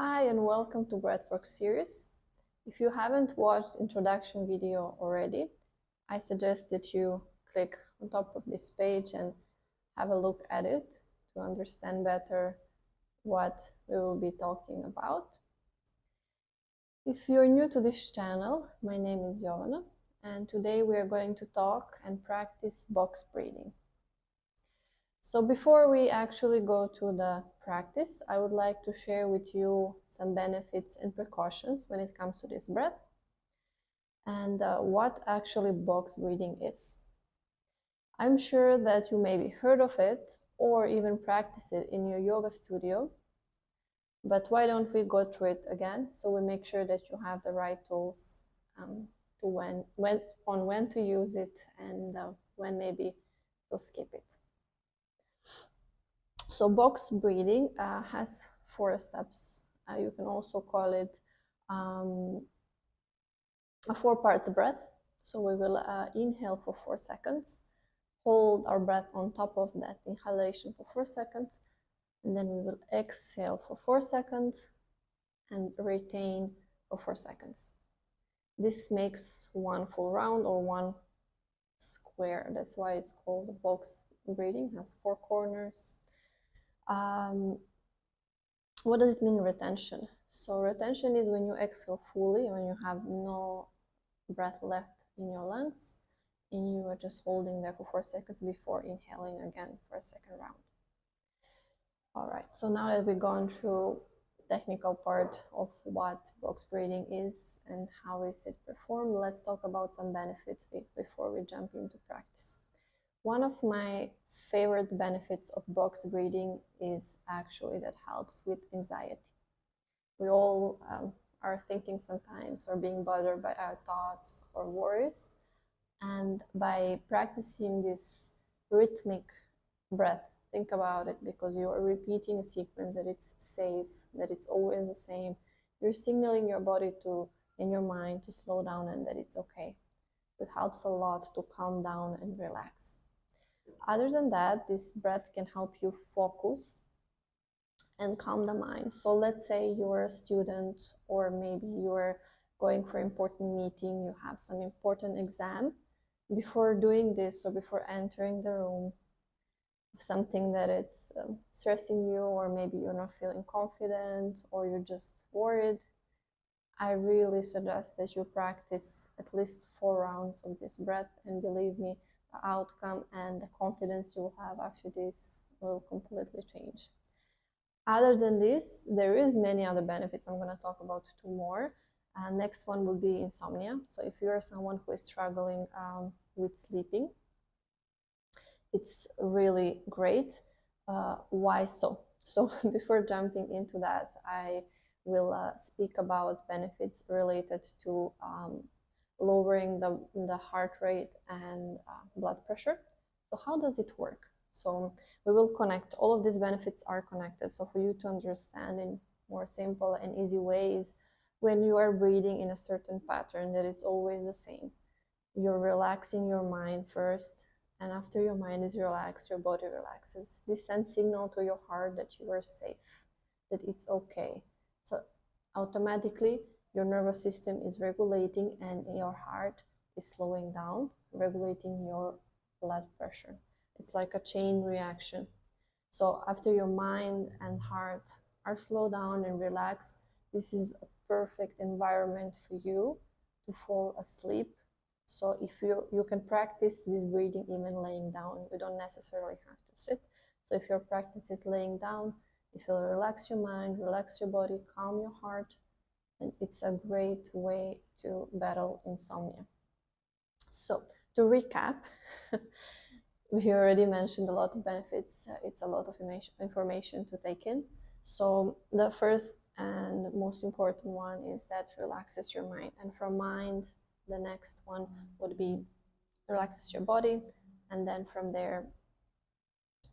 Hi and welcome to breathwork series. If you haven't watched introduction video already, I suggest that you click on top of this page and have a look at it to understand better what we will be talking about. If you're new to this channel, my name is Yovana, and today we are going to talk and practice box breathing. So before we actually go to the practice, I would like to share with you some benefits and precautions when it comes to this breath and what actually box breathing is. I'm sure that you maybe heard of it or even practiced it in your yoga studio, but why don't we go through it again so we make sure that you have the right tools to when to use it and when maybe to skip it. So box breathing has 4 steps. You can also call it a 4 parts breath. So we will inhale for 4 seconds, hold our breath on top of that inhalation for 4 seconds, and then we will exhale for 4 seconds and retain for 4 seconds. This makes one full round or one square. That's why it's called box breathing. It has 4 corners. What does it mean, retention? So retention is when you exhale fully, when you have no breath left in your lungs, and you are just holding there for 4 seconds before inhaling again for a second round. All right, so now that we've gone through the technical part of what box breathing is and how is it performed, let's talk about some benefits before we jump into practice. One of my favorite benefits of box breathing is actually that helps with anxiety. We all are thinking sometimes or being bothered by our thoughts or worries, and by practicing this rhythmic breath, think about it, because you are repeating a sequence that it's safe, that it's always the same. You're signaling your body and your mind to slow down and that it's okay. It helps a lot to calm down and relax. Other than that, this breath can help you focus and calm the mind. So let's say you're a student, or maybe you're going for an important meeting, you have some important exam. Before doing this or before entering the room, something that it's stressing you, or maybe you're not feeling confident or you're just worried, I really suggest that you practice at least 4 rounds of this breath, and believe me, the outcome and the confidence you'll have after this will completely change. Other than this, there is many other benefits. I'm going to talk about 2 more. Next one will be insomnia. So if you're someone who is struggling with sleeping, it's really great. Why so? So before jumping into that, I will speak about benefits related to lowering the heart rate and blood pressure. So how does it work? So we will connect, all of these benefits are connected. So for you to understand in more simple and easy ways, when you are breathing in a certain pattern, that it's always the same. You're relaxing your mind first, and after your mind is relaxed, your body relaxes. This sends signal to your heart that you are safe, that it's okay. So automatically your nervous system is regulating and your heart is slowing down, regulating your blood pressure. It's like a chain reaction. So after your mind and heart are slowed down and relaxed, this is a perfect environment for you to fall asleep. So if you can practice this breathing even laying down. You don't necessarily have to sit. So if you're practicing it laying down, if you'll relax your mind, relax your body, calm your heart, and it's a great way to battle insomnia. So to recap, we already mentioned a lot of benefits. It's a lot of information to take in. So the first and most important one is that relaxes your mind. And from mind, the next one would be relaxes your body. And then from there,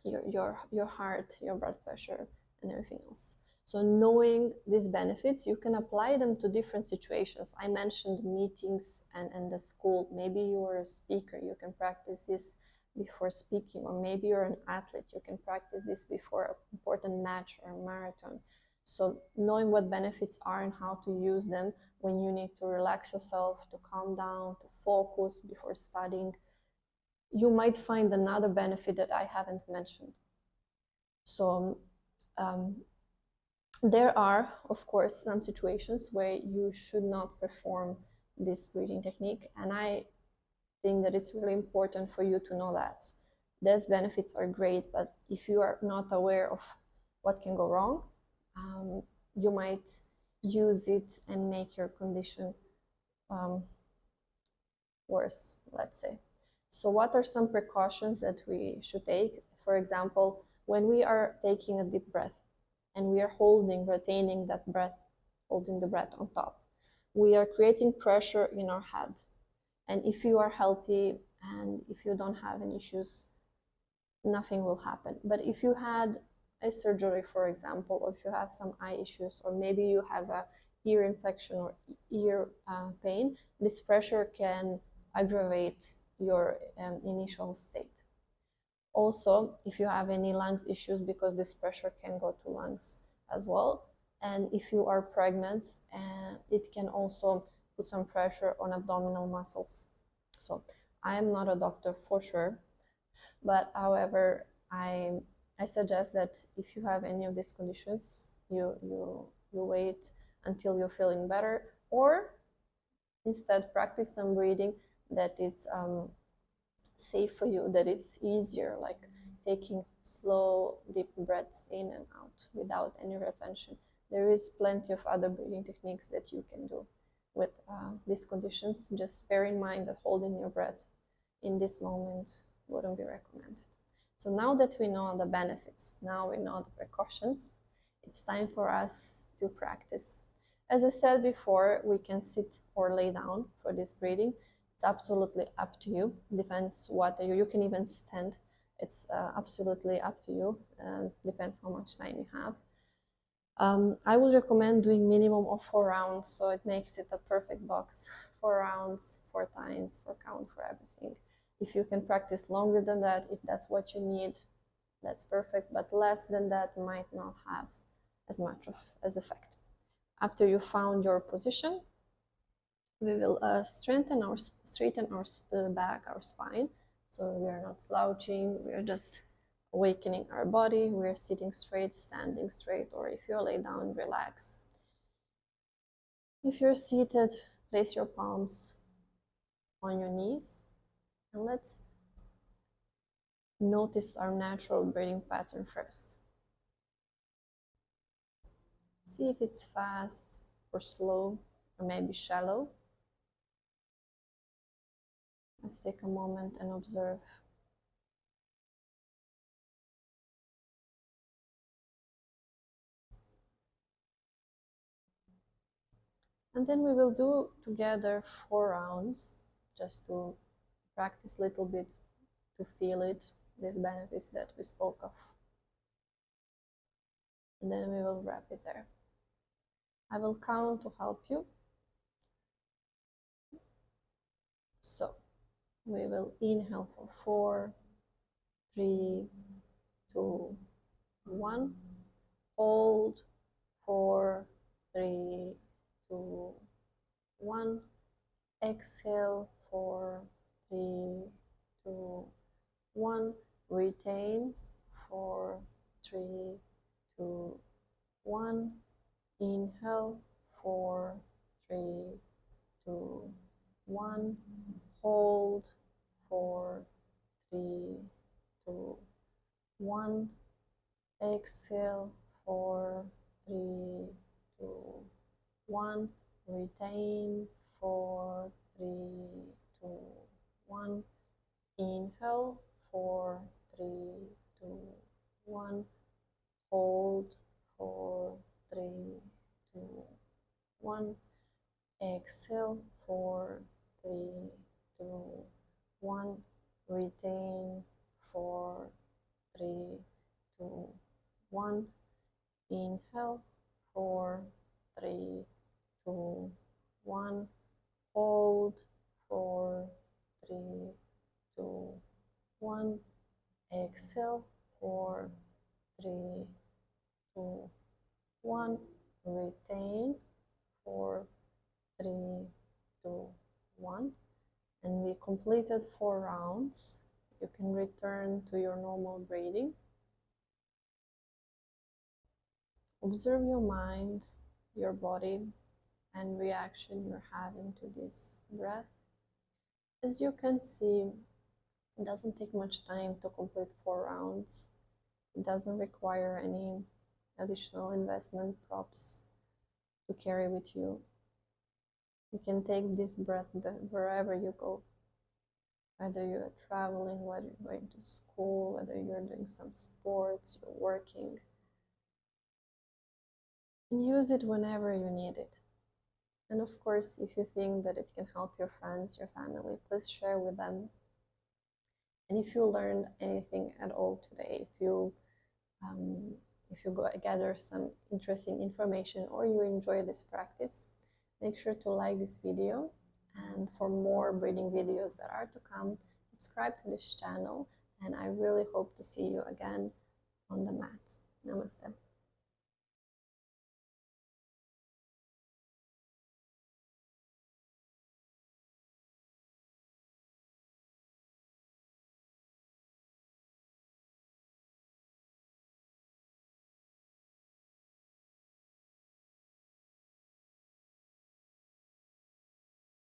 your heart, your blood pressure, and everything else. So knowing these benefits, you can apply them to different situations. I mentioned meetings and the school. Maybe you are a speaker, you can practice this before speaking, or maybe you're an athlete, you can practice this before an important match or marathon. So knowing what benefits are and how to use them when you need to relax yourself, to calm down, to focus before studying, you might find another benefit that I haven't mentioned. So there are, of course, some situations where you should not perform this breathing technique, and I think that it's really important for you to know that. These benefits are great, but if you are not aware of what can go wrong, you might use it and make your condition worse, let's say. So what are some precautions that we should take? For example, when we are taking a deep breath and we are retaining that breath, holding the breath on top, we are creating pressure in our head. And if you are healthy and if you don't have any issues, nothing will happen. But if you had a surgery, for example, or if you have some eye issues, or maybe you have a ear infection or ear pain, this pressure can aggravate your initial state. Also, if you have any lungs issues, because this pressure can go to lungs as well. And if you are pregnant, it can also put some pressure on abdominal muscles. So I am not a doctor for sure, but however, I suggest that if you have any of these conditions, you wait until you're feeling better, or instead practice some breathing that is safe for you, that it's easier, like taking slow, deep breaths in and out without any retention. There is plenty of other breathing techniques that you can do with these conditions. Just bear in mind that holding your breath in this moment wouldn't be recommended. So now that we know the benefits, now we know the precautions, it's time for us to practice. As I said before, we can sit or lay down for this breathing. It's absolutely up to you. Depends what you can even stand. It's absolutely up to you, and depends how much time you have. I would recommend doing minimum of 4 rounds, so it makes it a perfect box. 4 rounds, 4 times, 4 count for everything. If you can practice longer than that, if that's what you need, that's perfect, but less than that might not have as much as effect. After you found your position, we will straighten our back, our spine, so we are not slouching, we are just awakening our body. We are sitting straight, standing straight, or if you're laid down, relax. If you're seated, place your palms on your knees, and let's notice our natural breathing pattern first. See if it's fast or slow, or maybe shallow. Let's take a moment and observe. And then we will do together 4 rounds, just to practice a little bit, to feel it, these benefits that we spoke of. And then we will wrap it there. I will count to help you. So we will inhale for 4, 3, 2, 1. Hold 4, 3, 2, 1. Exhale 4, 3, 2, 1. Retain 4, 3, 2, 1. Inhale 4, 3, 2, 1. Hold 4, 3, 2, 1. Exhale 4, 3, 2, 1. Retain 4, 3, 2, 1. Inhale 4, 3, 2, 1. Hold 4, 3, 2, 1. Exhale 4, 3, 2, 1. Retain 4, 3, 2, 1. Inhale 4, 3, 2, 1. Hold 4, 3, 2, 1. Exhale 4, 3, 2, 1, retain, 4, 3, 2, 1, and we completed 4 rounds. You can return to your normal breathing. Observe your mind, your body, and reaction you're having to this breath. As you can see, it doesn't take much time to complete 4 rounds. It doesn't require any additional investment props to carry with you. You can take this breath wherever you go, whether you're traveling, whether you're going to school, whether you're doing some sports, you're working. And use it whenever you need it. And of course, if you think that it can help your friends, your family, please share with them. And if you learned anything at all today, if you gather some interesting information or you enjoy this practice, make sure to like this video. And for more breathing videos that are to come, subscribe to this channel. And I really hope to see you again on the mat. Namaste.